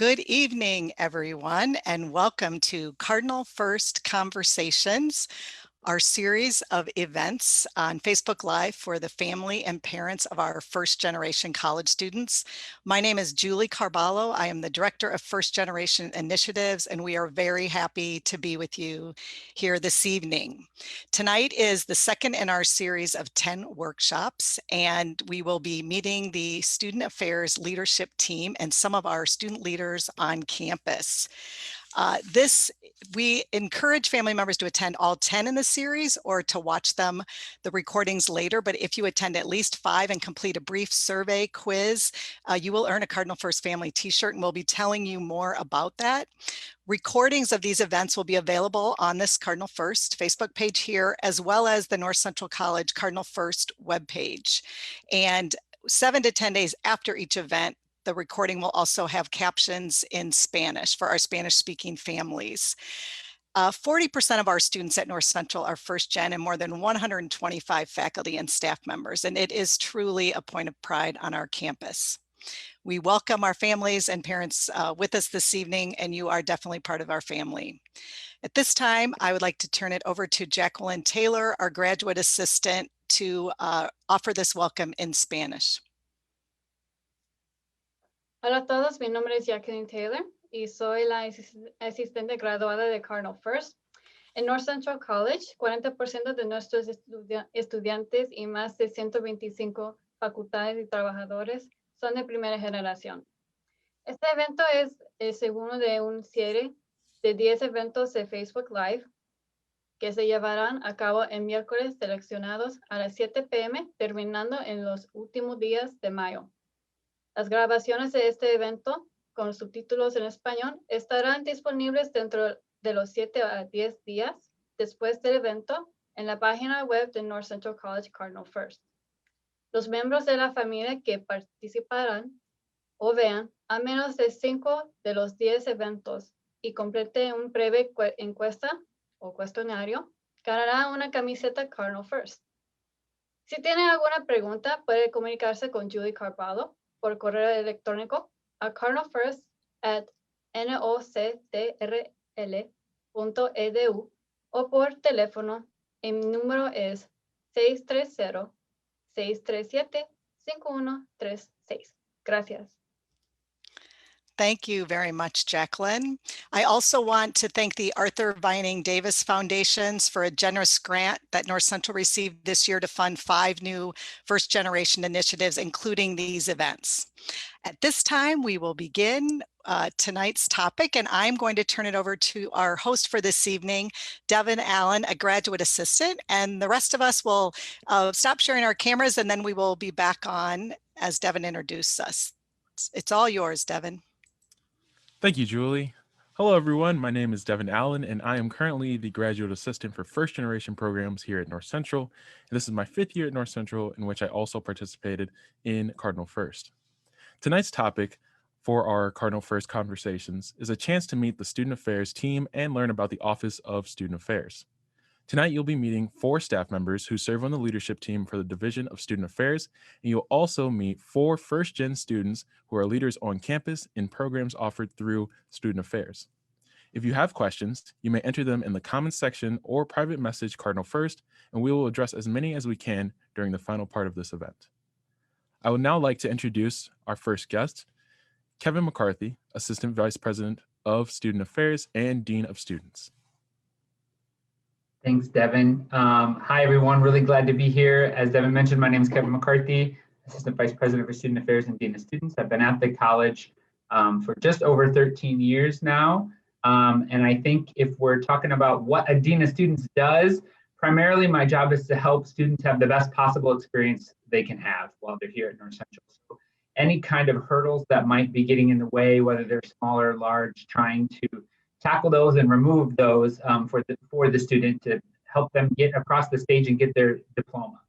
Good evening, everyone, and welcome to Cardinal First Conversations, our series of events on Facebook Live for the family and parents of our first generation college students. My name is Julie Carballo. I am the Director of First Generation Initiatives, and we are very happy to be with you here this evening. Tonight is the second in our series of 10 workshops, and we will be meeting the Student Affairs Leadership Team and some of our student leaders on campus. We encourage family members to attend all 10 in the series or to watch the recordings later. But if you attend at least 5 and complete a brief survey quiz, you will earn a Cardinal First Family t-shirt, and we'll be telling you more about that. Recordings of these events will be available on this Cardinal First Facebook page here, as well as the North Central College Cardinal First webpage. And 7 to 10 days after each event, the recording will also have captions in Spanish for our Spanish-speaking families. 40% of our students at North Central are first gen, and more than 125 faculty and staff members, and it is truly a point of pride on our campus. We welcome our families and parents with us this evening, and you are definitely part of our family. At this time, I would like to turn it over to Jacqueline Taylor, our graduate assistant, to offer this welcome in Spanish. Hola a todos, mi nombre es Jacqueline Taylor y soy la asistente graduada de Cardinal First. En North Central College, 40% de nuestros estudiantes y más de 125 facultades y trabajadores son de primera generación. Este evento es el segundo de un serie de 10 eventos de Facebook Live que se llevarán a cabo en miércoles seleccionados a las 7 p.m., terminando en los últimos días de mayo. Las grabaciones de este evento, con subtítulos en español, estarán disponibles dentro de los 7 a 10 días después del evento en la página web de North Central College Cardinal First. Los miembros de la familia que participarán o vean a menos de 5 de los 10 eventos y complete un breve encuesta o cuestionario, ganará una camiseta Cardinal First. Si tiene alguna pregunta, puede comunicarse con Julie Carballo por correo electrónico a cardinalfirst@noctrl.edu o por teléfono. El número es 630-637-5136. Gracias. Thank you very much, Jacqueline. I also want to thank the Arthur Vining Davis Foundations for a generous grant that North Central received this year to fund 5 new first generation initiatives, including these events. At this time, we will begin tonight's topic, and I'm going to turn it over to our host for this evening, Devin Allen, a graduate assistant, and the rest of us will stop sharing our cameras, and then we will be back on as Devin introduces us. It's all yours, Devin. Thank you, Julie. Hello, everyone. My name is Devin Allen, and I am currently the graduate assistant for first generation programs here at North Central. And this is my 5th year at North Central, in which I also participated in Cardinal First. Tonight's topic for our Cardinal First conversations is a chance to meet the Student Affairs team and learn about the Office of Student Affairs. Tonight, you'll be meeting 4 staff members who serve on the leadership team for the Division of Student Affairs, and you'll also meet 4 first-gen students who are leaders on campus in programs offered through Student Affairs. If you have questions, you may enter them in the comments section or private message Cardinal First, and we will address as many as we can during the final part of this event. I would now like to introduce our first guest, Kevin McCarthy, Assistant Vice President of Student Affairs and Dean of Students. Thanks, Devin. Hi, everyone. Really glad to be here. As Devin mentioned, my name is Kevin McCarthy, Assistant Vice President for Student Affairs and Dean of Students. I've been at the college for just over 13 years now. And I think if we're talking about what a Dean of Students does, primarily my job is to help students have the best possible experience they can have while they're here at North Central. So any kind of hurdles that might be getting in the way, whether they're small or large, trying to tackle those and remove those for the student to help them get across the stage and get their diploma.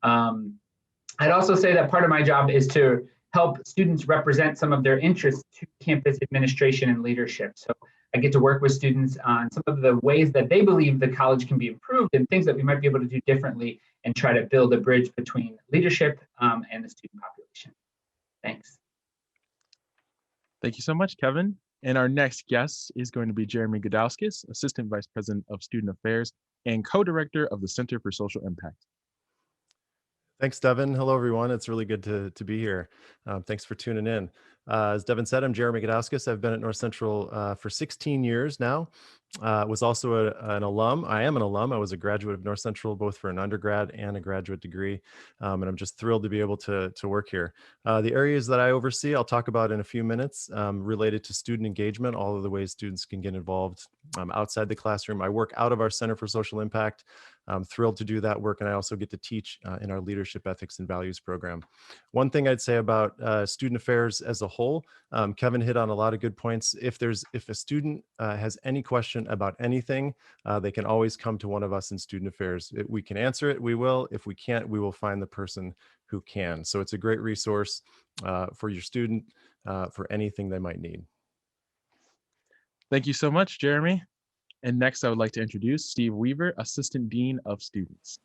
I'd also say that part of my job is to help students represent some of their interests to campus administration and leadership. So I get to work with students on some of the ways that they believe the college can be improved and things that we might be able to do differently and try to build a bridge between leadership and the student population. Thanks. Thank you so much, Kevin. And our next guest is going to be Jeremy Godowskis, Assistant Vice President of Student Affairs and Co-Director of the Center for Social Impact. Thanks, Devin. Hello, everyone. It's really good to be here. Thanks for tuning in. As Devin said, I'm Jeremy Godowskis. I've been at North Central for 16 years now. Was also an alum. I am an alum. I was a graduate of North Central, both for an undergrad and a graduate degree. And I'm just thrilled to be able to work here. The areas that I oversee, I'll talk about in a few minutes, related to student engagement, all of the ways students can get involved outside the classroom. I work out of our Center for Social Impact. I'm thrilled to do that work, and I also get to teach in our Leadership Ethics and Values program. One thing I'd say about student affairs as a whole, Kevin hit on a lot of good points. If a student has any question about anything, they can always come to one of us in student affairs. If we can answer it, we will. If we can't, we will find the person who can. So it's a great resource for your student for anything they might need. Thank you so much, Jeremy. And next, I would like to introduce Steve Weaver, Assistant Dean of Students.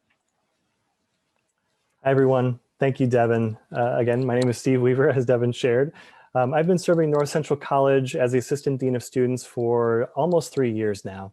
Hi, everyone. Thank you, Devin. Again, my name is Steve Weaver, as Devin shared. I've been serving North Central College as the Assistant Dean of Students for almost 3 years now.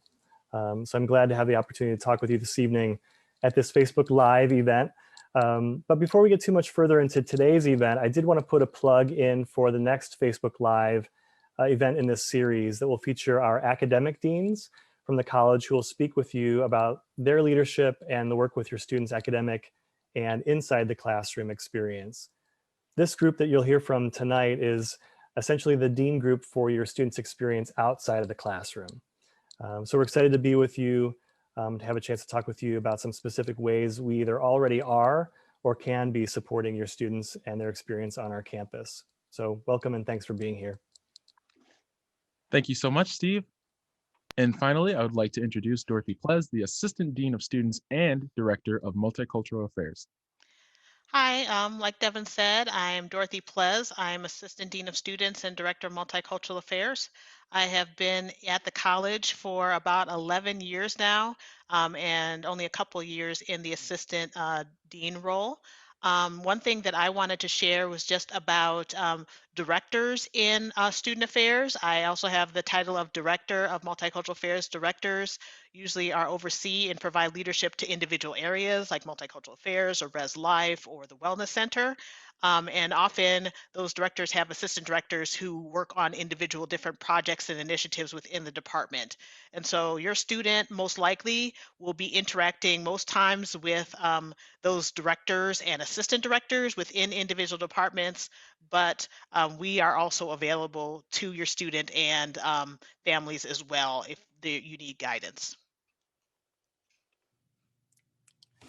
So I'm glad to have the opportunity to talk with you this evening at this Facebook Live event. But before we get too much further into today's event, I did want to put a plug in for the next Facebook Live event in this series that will feature our academic deans from the college who will speak with you about their leadership and the work with your students' academic and inside the classroom experience. This group that you'll hear from tonight is essentially the dean group for your students' experience outside of the classroom. So we're excited to be with you, to have a chance to talk with you about some specific ways we either already are or can be supporting your students and their experience on our campus. So welcome and thanks for being here. Thank you so much, Steve. And finally, I would like to introduce Dorothy Plez, the Assistant Dean of Students and Director of Multicultural Affairs. Hi, like Devin said, I am Dorothy Plez. I'm Assistant Dean of Students and Director of Multicultural Affairs. I have been at the college for about 11 years now, and only a couple years in the Assistant Dean role. One thing that I wanted to share was just about directors in student affairs. I also have the title of Director of Multicultural Affairs. Directors usually are oversee and provide leadership to individual areas like multicultural affairs or Res Life or the Wellness Center. And often those directors have assistant directors who work on individual different projects and initiatives within the department. And so your student most likely will be interacting most times with those directors and assistant directors within individual departments, but we are also available to your student and families as well if you need guidance.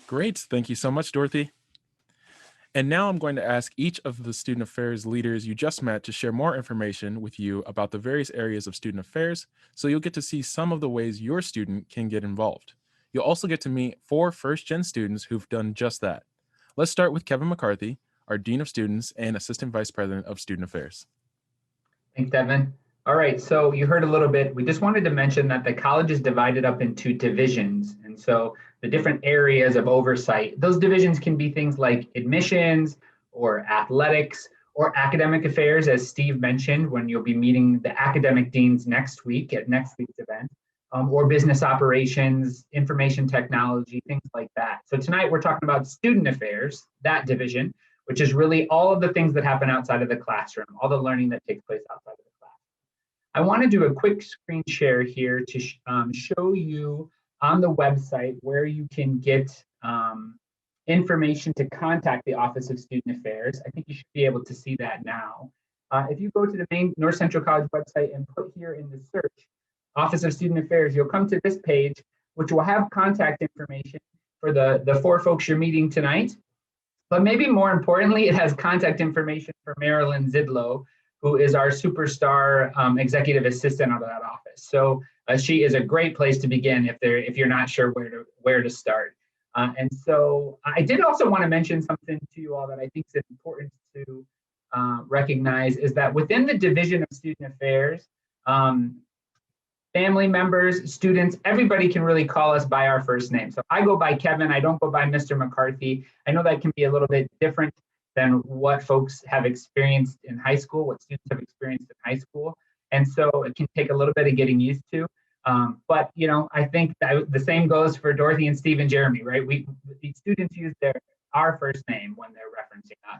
Great. Thank you so much, Dorothy. And now I'm going to ask each of the student affairs leaders you just met to share more information with you about the various areas of student affairs, so you'll get to see some of the ways your student can get involved. You'll also get to meet 4 first-gen students who've done just that. Let's start with Kevin McCarthy, our Dean of Students and Assistant Vice President of Student Affairs. Thanks, Devin. All right, so you heard a little bit. We just wanted to mention that the college is divided up into divisions. And so the different areas of oversight, those divisions can be things like admissions or athletics or academic affairs, as Steve mentioned, when you'll be meeting the academic deans next week at next week's event, or business operations, information technology, things like that. So tonight we're talking about student affairs, that division, which is really all of the things that happen outside of the classroom, all the learning that takes place outside of the classroom. I want to do a quick screen share here to show you on the website where you can get information to contact the Office of Student Affairs. I think you should be able to see that now. If you go to the main North Central College website and put here in the search, Office of Student Affairs, you'll come to this page, which will have contact information for the 4 folks you're meeting tonight. But maybe more importantly, it has contact information for Marilyn Zidlow, who is our superstar executive assistant out of that office. So she is a great place to begin if you're not sure where to start. And so I did also want to mention something to you all that I think is important to recognize, is that within the Division of Student Affairs, family members, students, everybody can really call us by our first name. So I go by Kevin, I don't go by Mr. McCarthy. I know that can be a little bit different than what folks have experienced in high school, what students have experienced in high school. And so it can take a little bit of getting used to. But I think that the same goes for Dorothy and Steve and Jeremy, right? The students use our first name when they're referencing us.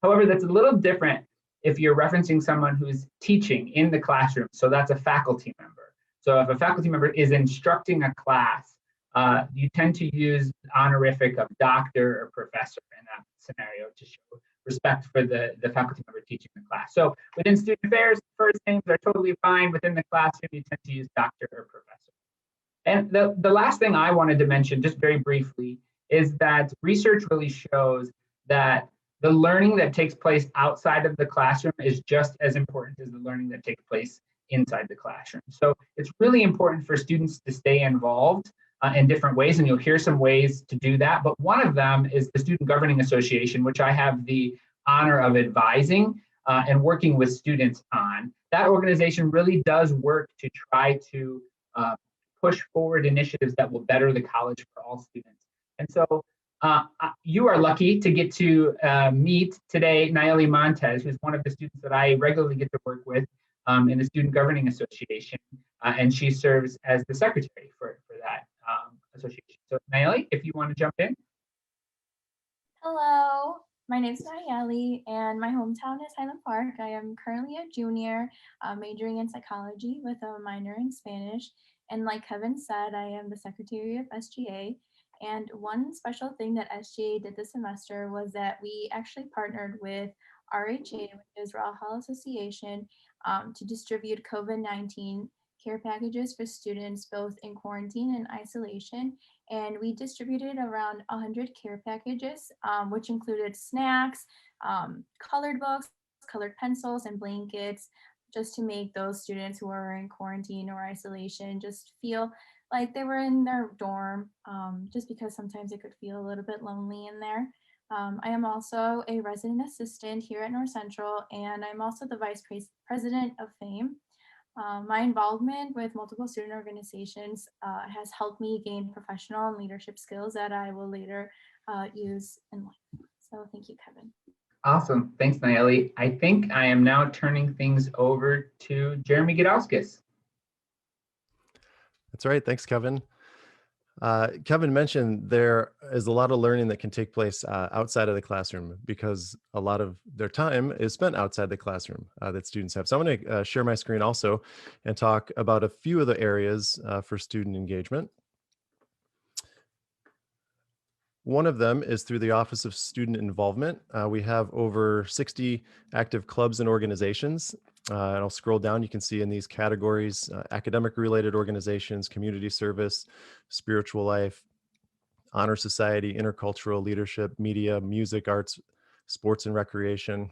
However, that's a little different if you're referencing someone who's teaching in the classroom. So that's a faculty member. So if a faculty member is instructing a class, you tend to use honorific of doctor or professor in that scenario to show respect for the faculty member teaching the class. So within student affairs, first names are totally fine. Within the classroom, you tend to use doctor or professor. And the last thing I wanted to mention, just very briefly, is that research really shows that the learning that takes place outside of the classroom is just as important as the learning that takes place inside the classroom. So it's really important for students to stay involved in different ways, and you'll hear some ways to do that. But one of them is the Student Governing Association, which I have the honor of advising and working with students on. That organization really does work to try to push forward initiatives that will better the college for all students. And so you are lucky to get to meet today Nayeli Montez, who's one of the students that I regularly get to work with in the Student Governing Association, and she serves as the secretary for that association. So Nayeli, if you want to jump in. Hello, my name is Nayeli, and my hometown is Highland Park. I am currently a junior, majoring in psychology with a minor in Spanish. And like Kevin said, I am the secretary of SGA. And one special thing that SGA did this semester was that we actually partnered with RHA, which is Raw Health Association, to distribute COVID-19 care packages for students both in quarantine and isolation. And we distributed around 100 care packages, which included snacks, colored books, colored pencils, and blankets, just to make those students who are in quarantine or isolation just feel like they were in their dorm, just because sometimes it could feel a little bit lonely in there. I am also a resident assistant here at North Central, and I'm also the vice president of FAME. My involvement with multiple student organizations has helped me gain professional and leadership skills that I will later use in life. So thank you, Kevin. Awesome. Thanks, Nayeli. I think I am now turning things over to Jeremy Gidowskis. That's right. Thanks, Kevin. Kevin mentioned there is a lot of learning that can take place outside of the classroom because a lot of their time is spent outside the classroom that students have. So I'm going to share my screen also and talk about a few of the areas for student engagement. One of them is through the Office of Student Involvement. We have over 60 active clubs and organizations. And I'll scroll down, you can see in these categories, academic related organizations, community service, spiritual life, honor society, intercultural leadership, media, music, arts, sports and recreation,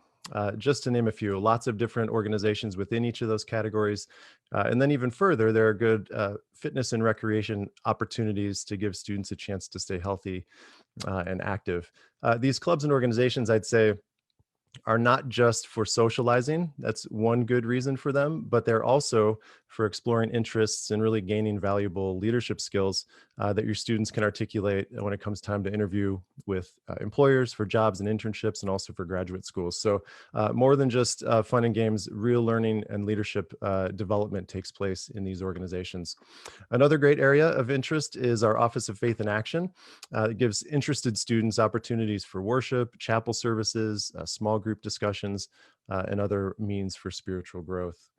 just to name a few. Lots of different organizations within each of those categories. And then even further, there are good fitness and recreation opportunities to give students a chance to stay healthy and active. These clubs and organizations, I'd say, are not just for socializing. That's one good reason for them, but they're also for exploring interests and really gaining valuable leadership skills that your students can articulate when it comes time to interview with employers for jobs and internships, and also for graduate schools. So more than just fun and games, real learning and leadership development takes place in these organizations. Another great area of interest is our Office of Faith and Action. It gives interested students opportunities for worship, chapel services, small group discussions, and other means for spiritual growth.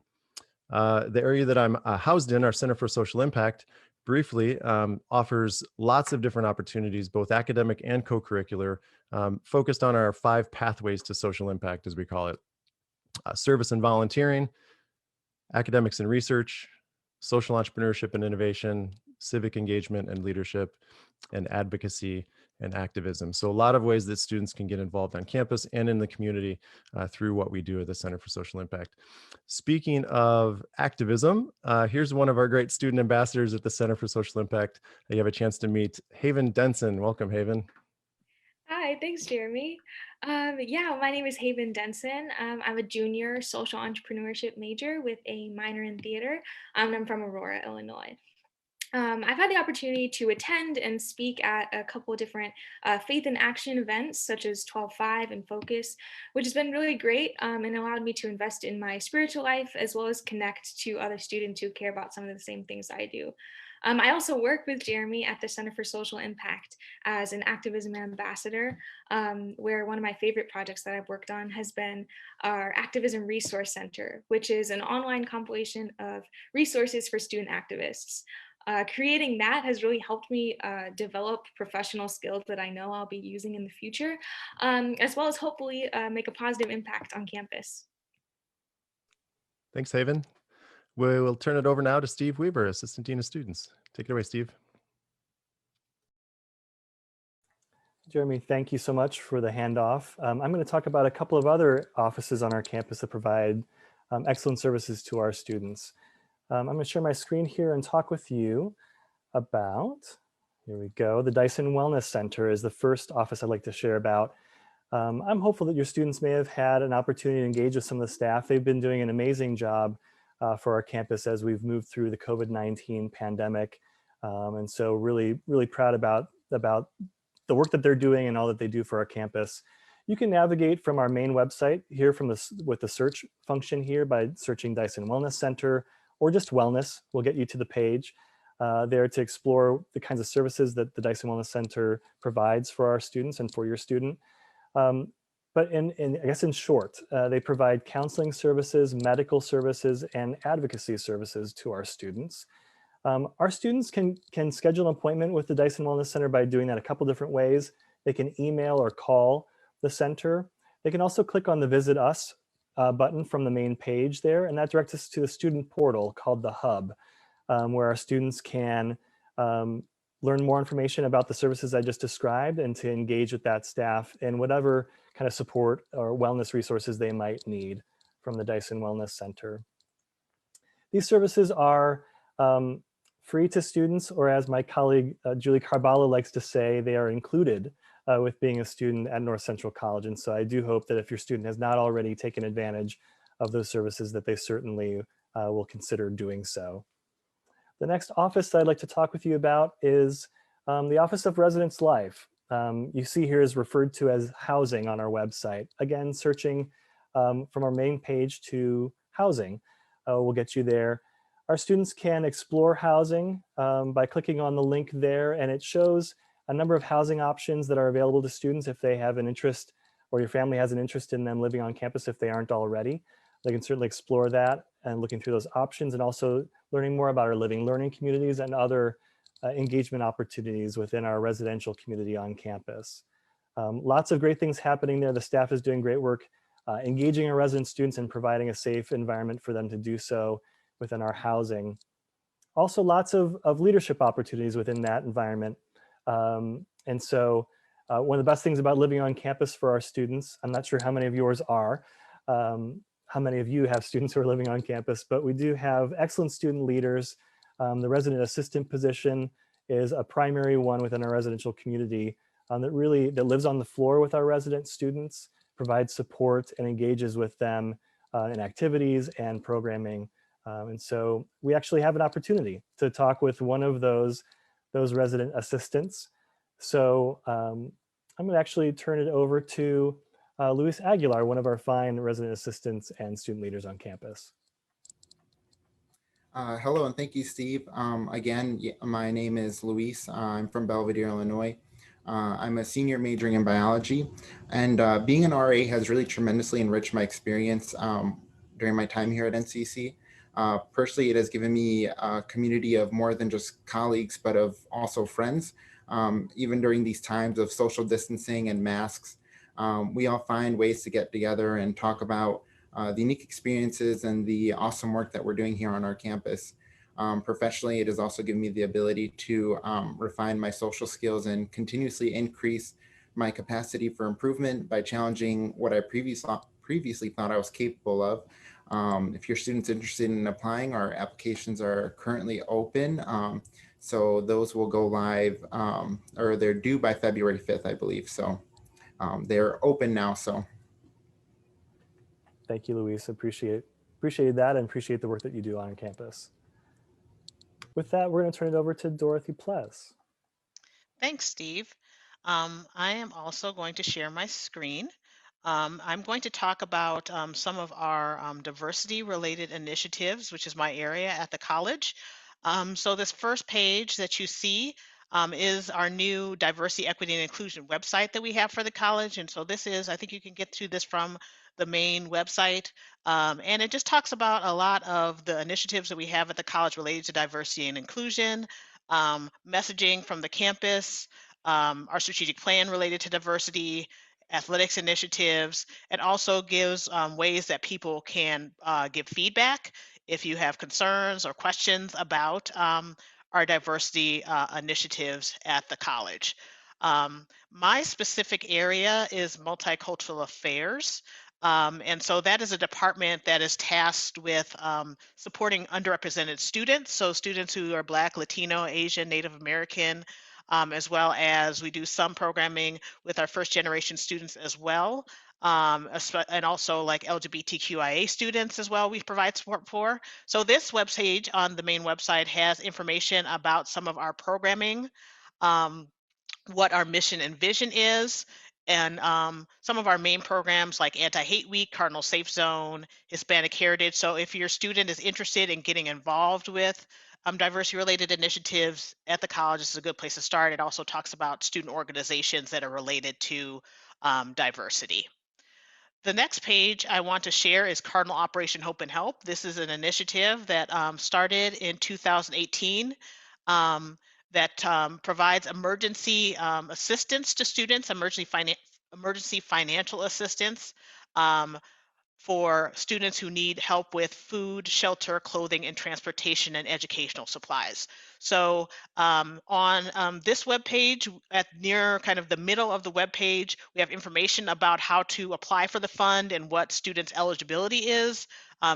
The area that I'm housed in, our Center for Social Impact, briefly offers lots of different opportunities, both academic and co-curricular, focused on our 5 pathways to social impact, as we call it: service and volunteering, academics and research, social entrepreneurship and innovation, civic engagement and leadership, and advocacy and activism. So a lot of ways that students can get involved on campus and in the community through what we do at the Center for Social Impact. Speaking of activism, here's one of our great student ambassadors at the Center for Social Impact. You have a chance to meet Haven Denson. Welcome, Haven. Hi, thanks, Jeremy. Yeah, my name is Haven Denson. I'm a junior social entrepreneurship major with a minor in theater. I'm from Aurora, Illinois. I've had the opportunity to attend and speak at a couple of different faith in action events, such as 12:5 and Focus, which has been really great and allowed me to invest in my spiritual life as well as connect to other students who care about some of the same things I do. I also work with Jeremy at the Center for Social Impact as an activism ambassador, where one of my favorite projects that I've worked on has been our Activism Resource Center, which is an online compilation of resources for student activists. Creating that has really helped me develop professional skills that I know I'll be using in the future, as well as hopefully make a positive impact on campus. Thanks, Haven. We will turn it over now to Steve Weaver, Assistant Dean of Students. Take it away, Steve. Jeremy, thank you so much for the handoff. I'm going to talk about a couple of other offices on our campus that provide excellent services to our students. I'm going to share my screen here and talk with you about, here we go, the Dyson Wellness Center is the first office I'd like to share about. I'm hopeful that your students may have had an opportunity to engage with some of the staff. They've been doing an amazing job for our campus as we've moved through the COVID-19 pandemic. And so really, really proud about the work that they're doing and all that they do for our campus. You can navigate from our main website here with the search function here by searching Dyson Wellness Center or just wellness will get you to the page there to explore the kinds of services that the Dyson Wellness Center provides for our students and for your student. But I guess in short, they provide counseling services, medical services, and advocacy services to our students. Our students can schedule an appointment with the Dyson Wellness Center by doing that a couple different ways. They can email or call the center. They can also click on the Visit Us button from the main page there, and that directs us to the student portal called the Hub, where our students can learn more information about the services I just described and to engage with that staff in whatever kind of support or wellness resources they might need from the Dyson Wellness Center. These services are free to students, or as my colleague Julie Carballo likes to say, they are included with being a student at North Central College. And so I do hope that if your student has not already taken advantage of those services, that they certainly will consider doing so. The next office that I'd like to talk with you about is the Office of Residence Life. You see here is referred to as housing on our website. Again, searching from our main page to housing will get you there. Our students can explore housing by clicking on the link there, and it shows a number of housing options that are available to students if they have an interest or your family has an interest in them living on campus if they aren't already. They can certainly explore that and looking through those options, and also learning more about our living learning communities and other engagement opportunities within our residential community on campus. Lots of great things happening there. The staff is doing great work engaging our resident students and providing a safe environment for them to do so within our housing. Also lots of leadership opportunities within that environment. And so one of the best things about living on campus for our students, I'm not sure how many of yours are, how many of you have students who are living on campus, but we do have excellent student leaders. The resident assistant position is a primary one within our residential community that lives on the floor with our resident students, provides support and engages with them in activities and programming. And so we actually have an opportunity to talk with one of those resident assistants. So I'm going to actually turn it over to Luis Aguilar, one of our fine resident assistants and student leaders on campus. Hello, and thank you, Steve. Again, my name is Luis. I'm from Belvedere, Illinois. I'm a senior majoring in biology, and being an RA has really tremendously enriched my experience during my time here at NCC. Personally, it has given me a community of more than just colleagues, but of also friends. Even during these times of social distancing and masks, we all find ways to get together and talk about the unique experiences and the awesome work that we're doing here on our campus. Professionally, it has also given me the ability to refine my social skills and continuously increase my capacity for improvement by challenging what I previously thought I was capable of. If your student's interested in applying, our applications are currently open. So those will go live, or they're due by February 5th, I believe. So they're open now, so. Thank you, Luis. Appreciate that and appreciate the work that you do on campus. With that, we're going to turn it over to Dorothy Pless. Thanks, Steve. I am also going to share my screen. I'm going to talk about some of our diversity-related initiatives, which is my area at the college. So this first page that you see is our new diversity, equity, and inclusion website that we have for the college. And so this is, I think you can get to this from the main website. And it just talks about a lot of the initiatives that we have at the college related to diversity and inclusion, messaging from the campus, our strategic plan related to diversity, athletics initiatives. It also gives ways that people can give feedback if you have concerns or questions about our diversity initiatives at the college. My specific area is multicultural affairs. And so that is a department that is tasked with supporting underrepresented students. So students who are Black, Latino, Asian, Native American, as well as we do some programming with our first generation students as well. And also like LGBTQIA students as well, we provide support for. So this webpage on the main website has information about some of our programming, what our mission and vision is, and some of our main programs like Anti-Hate Week, Cardinal Safe Zone, Hispanic Heritage. So if your student is interested in getting involved with diversity-related initiatives at the college, this is a good place to start. It also talks about student organizations that are related to diversity. The next page I want to share is Cardinal Operation Hope and Help. This is an initiative that started in 2018 that provides emergency assistance to students, emergency financial assistance for students who need help with food, shelter, clothing, and transportation and educational supplies. So on this webpage, at near kind of the middle of the webpage, we have information about how to apply for the fund and what students' eligibility is.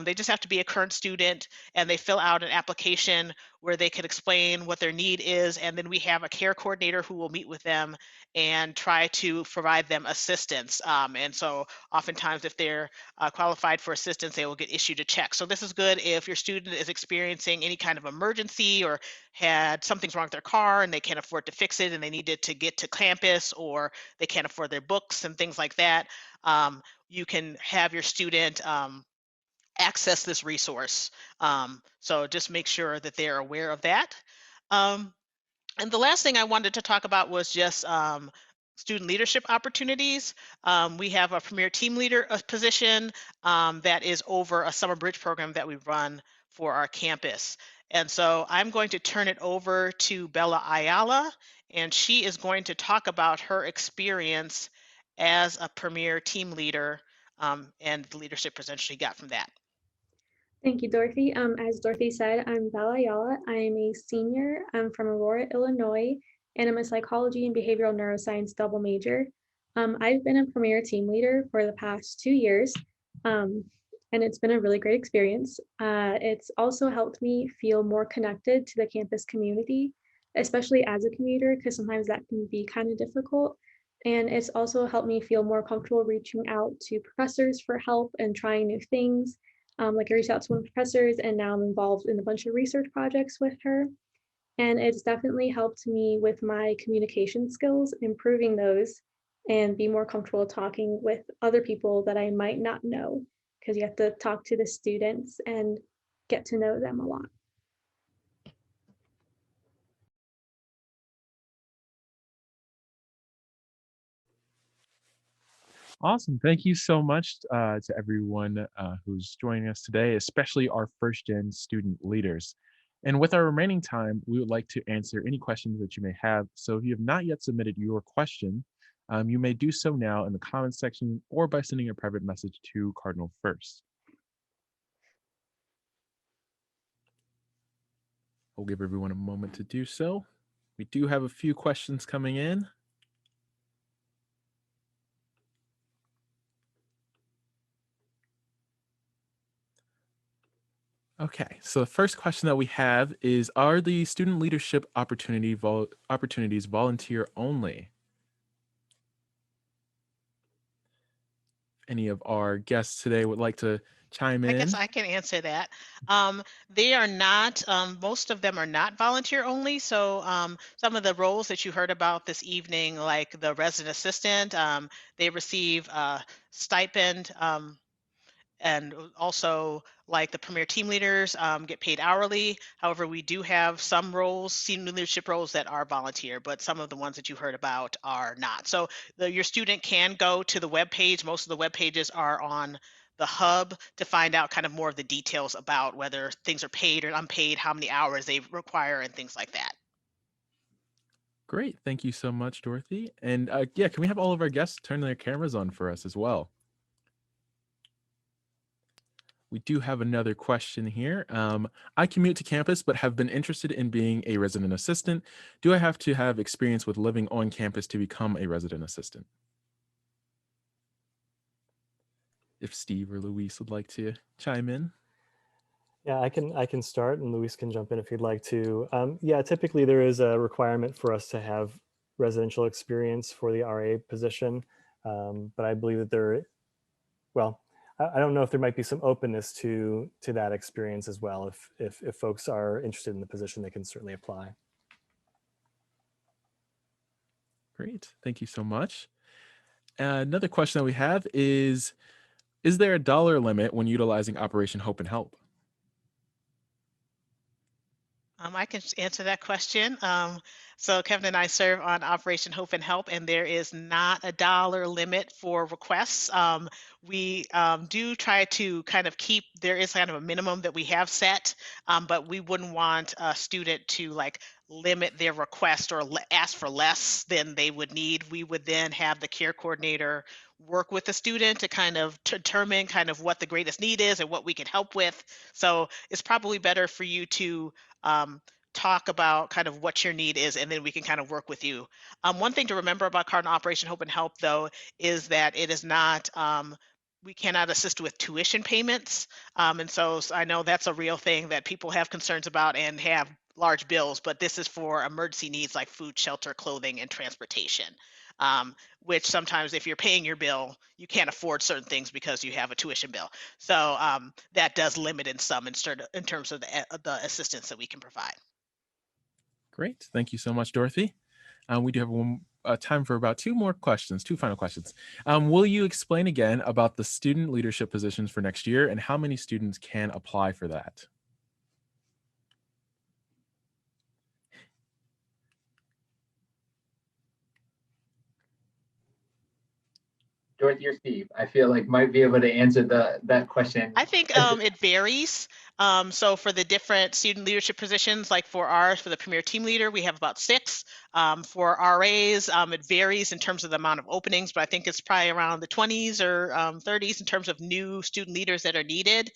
They just have to be a current student, and they fill out an application where they can explain what their need is, and then we have a care coordinator who will meet with them and try to provide them assistance. And so oftentimes if they're qualified for assistance, they will get issued a check. So this is good if your student is experiencing any kind of emergency or had something's wrong with their car and they can't afford to fix it and they needed to get to campus, or they can't afford their books and things like that. You can have your student access this resource. So just make sure that they're aware of that. And the last thing I wanted to talk about was just student leadership opportunities. We have a premier team leader position that is over a summer bridge program that we run for our campus. And so I'm going to turn it over to Bella Ayala, and she is going to talk about her experience as a premier team leader and the leadership position she got from that. Thank you, Dorothy. As Dorothy said, I'm Bella Ayala. I am a senior. I'm from Aurora, Illinois, and I'm a psychology and behavioral neuroscience double major. I've been a premier team leader for the past 2 years, and it's been a really great experience. It's also helped me feel more connected to the campus community, especially as a commuter, because sometimes that can be kind of difficult. And it's also helped me feel more comfortable reaching out to professors for help and trying new things. Like I reached out to one of the professors and now I'm involved in a bunch of research projects with her. And it's definitely helped me with my communication skills, improving those and be more comfortable talking with other people that I might not know, because you have to talk to the students and get to know them a lot. Awesome. Thank you so much to everyone who's joining us today, especially our first gen student leaders. And with our remaining time, we would like to answer any questions that you may have. So if you have not yet submitted your question, you may do so now in the comments section or by sending a private message to Cardinal First. I'll give everyone a moment to do so. We do have a few questions coming in. Okay, so the first question that we have is, are the student leadership opportunities volunteer only? Any of our guests today would like to chime I guess in? I can answer that. They are not, most of them are not volunteer only. So some of the roles that you heard about this evening, like the resident assistant, they receive a stipend. And also like the premier team leaders get paid hourly. However, we do have some roles, senior leadership roles, that are volunteer, but some of the ones that you heard about are not. So your student can go to the web page. Most of the web pages are on the hub to find out kind of more of the details about whether things are paid or unpaid, how many hours they require, and things like that. Great. Thank you so much, Dorothy. And yeah, can we have all of our guests turn their cameras on for us as well? We do have another question here. I commute to campus, but have been interested in being a resident assistant. Do I have to have experience with living on campus to become a resident assistant? If Steve or Luis would like to chime in. Yeah, I can start, and Luis can jump in if he'd like to. Yeah, typically there is a requirement for us to have residential experience for the RA position, but I believe that well, I don't know if there might be some openness to that experience as well. If folks are interested in the position, they can certainly apply. Great. Thank you so much. Another question that we have is there a dollar limit when utilizing Operation Hope and Help? I can answer that question. So Kevin and I serve on Operation Hope and Help, and there is not a dollar limit for requests. We do try to kind of keep, there is kind of a minimum that we have set, but we wouldn't want a student to like limit their request or ask for less than they would need. We would then have the care coordinator work with the student to kind of determine kind of what the greatest need is and what we can help with. So it's probably better for you to um, talk about kind of what your need is, and then we can kind of work with you. One thing to remember about Cardinal Operation Hope and Help, though, is that it is not, we cannot assist with tuition payments. And so I know that's a real thing that people have concerns about and have large bills, but this is for emergency needs like food, shelter, clothing, and transportation. Which sometimes if you're paying your bill, you can't afford certain things because you have a tuition bill. So that does limit in some in terms of the assistance that we can provide. Great. Thank you so much, Dorothy. We do have time for about two final questions. Will you explain again about the student leadership positions for next year and how many students can apply for that? Dorothy or Steve, I feel like might be able to answer that question. I think it varies. So for the different student leadership positions, like for the premier team leader, we have about 6. For RAs, it varies in terms of the amount of openings, but I think it's probably around the 20s or 30s in terms of new student leaders that are needed.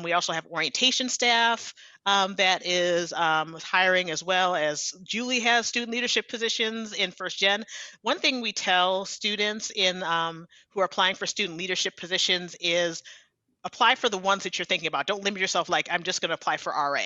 We also have orientation staff that is hiring, as well as Julie has student leadership positions in First Gen. One thing we tell students who are applying for student leadership positions is apply for the ones that you're thinking about. Don't limit yourself like, I'm just going to apply for RA.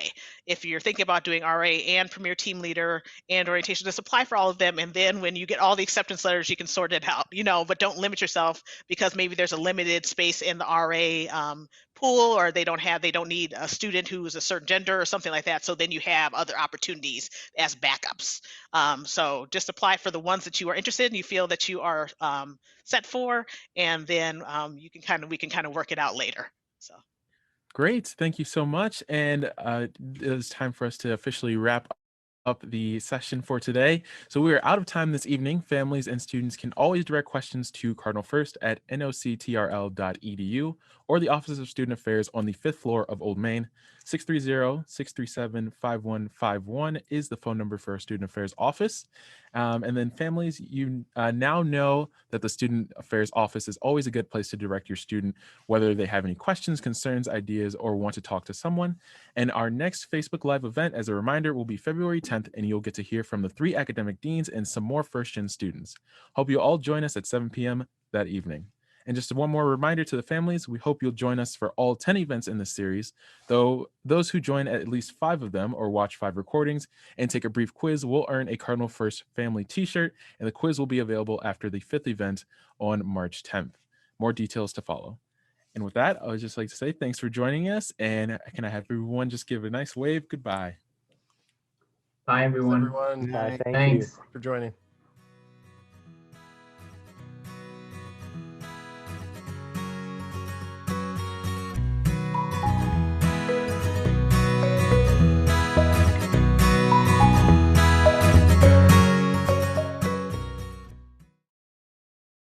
If you're thinking about doing RA and Premier Team Leader and orientation, just apply for all of them. And then when you get all the acceptance letters, you can sort it out, but don't limit yourself because maybe there's a limited space in the RA pool, or they don't need a student who is a certain gender or something like that. So then you have other opportunities as backups. So just apply for the ones that you are interested in, you feel that you are set for, and then we can kind of work it out later. So Great. Thank you so much. And it's time for us to officially wrap up the session for today. So we are out of time this evening. Families and students can always direct questions to Cardinal First at noctrl.edu or the Office of Student Affairs on the 5th floor of Old Main. 630-637-5151 is the phone number for our Student Affairs office. And then families, you now know that the Student Affairs office is always a good place to direct your student, whether they have any questions, concerns, ideas, or want to talk to someone. And our next Facebook Live event, as a reminder, will be February 10th, and you'll get to hear from the 3 academic deans and some more first-gen students. Hope you all join us at 7 p.m. that evening. And just one more reminder to the families, we hope you'll join us for all 10 events in this series, though those who join at least 5 of them or watch 5 recordings and take a brief quiz will earn a Cardinal First Family t-shirt, and the quiz will be available after the 5th event on March 10th. More details to follow. And with that, I would just like to say thanks for joining us. And can I have everyone just give a nice wave? Goodbye. Bye, Thanks, everyone. everyone. Bye. Thank you. Thanks. For joining.